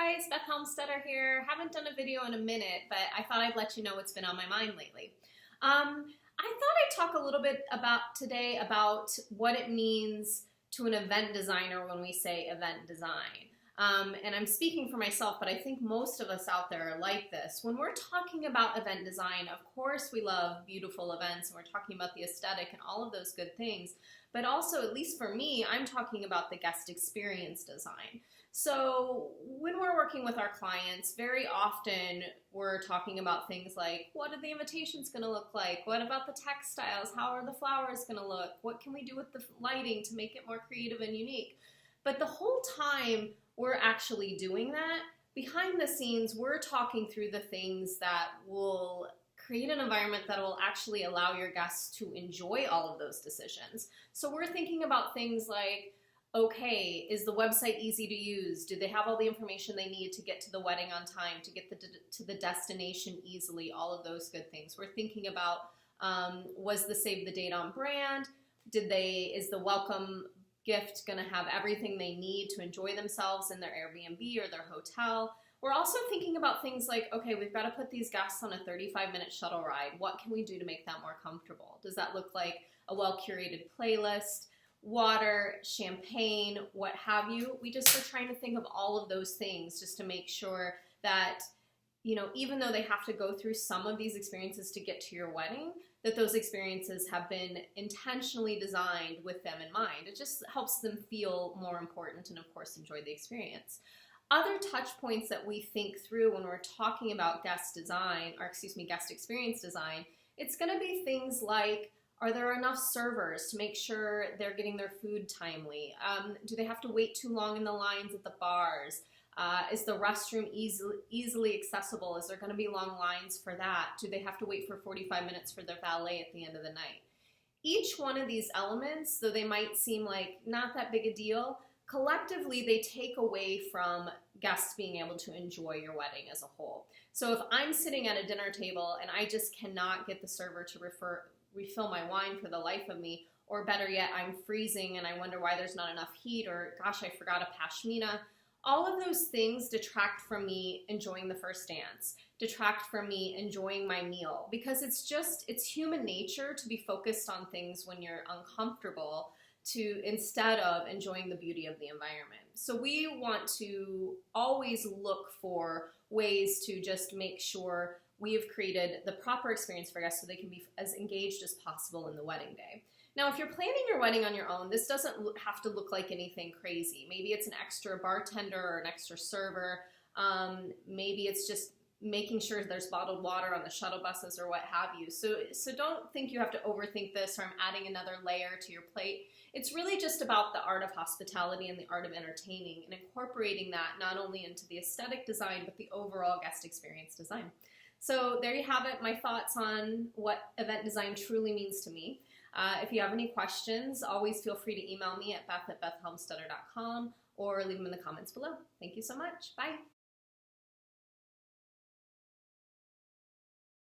guys, Beth Helmstetter here. Haven't done a video in a minute, but I thought I'd let you know what's been on my mind lately. I thought I'd talk a little bit today about what it means to an event designer when we say event design. And I'm speaking for myself, but I think most of us out there are like this. When we're talking about event design, of course we love beautiful events and we're talking about the aesthetic and all of those good things, but also, at least for me, I'm talking about the guest experience design. So when we're working with our clients, very often we're talking about things like, what are the invitations going to look like? What about the textiles? How are the flowers going to look? What can we do with the lighting to make it more creative and unique? But the whole time we're actually doing that, behind the scenes, we're talking through the things that will create an environment that will actually allow your guests to enjoy all of those decisions. So we're thinking about things like, okay, is the website easy to use? Do they have all the information they need to get to the wedding on time, to get to the destination easily, all of those good things. We're thinking about, was the save the date on brand? Is the welcome gift going to have everything they need to enjoy themselves in their Airbnb or their hotel? We're also thinking about things like, okay, we've got to put these guests on a 35-minute shuttle ride. What can we do to make that more comfortable? Does that look like a well-curated playlist, water, champagne, what have you? We just are trying to think of all of those things just to make sure that, even though they have to go through some of these experiences to get to your wedding, that those experiences have been intentionally designed with them in mind. It just helps them feel more important and, of course, enjoy the experience. Other touch points that we think through when we're talking about guest experience design, it's going to be things like, are there enough servers to make sure they're getting their food timely? Do they have to wait too long in the lines at the bars? Is the restroom easily accessible? Is there going to be long lines for that? Do they have to wait for 45 minutes for their valet at the end of the night? Each one of these elements, though they might seem like not that big a deal, collectively they take away from guests being able to enjoy your wedding as a whole. So if I'm sitting at a dinner table and I just cannot get the server to refill my wine for the life of me, or better yet, I'm freezing and I wonder why there's not enough heat, or gosh, I forgot a pashmina. All of those things detract from me enjoying the first dance, detract from me enjoying my meal, because it's human nature to be focused on things when you're uncomfortable instead of enjoying the beauty of the environment. So we want to always look for ways to just make sure we have created the proper experience for guests so they can be as engaged as possible in the wedding day. Now, if you're planning your wedding on your own, this doesn't have to look like anything crazy. Maybe it's an extra bartender or an extra server. Maybe it's just making sure there's bottled water on the shuttle buses or what have you. So don't think you have to overthink this, or I'm adding another layer to your plate. It's really just about the art of hospitality and the art of entertaining and incorporating that not only into the aesthetic design, but the overall guest experience design. So there you have it, my thoughts on what event design truly means to me. If you have any questions, always feel free to email me at beth@bethhelmstetter.com or leave them in the comments below. Thank you so much. Bye.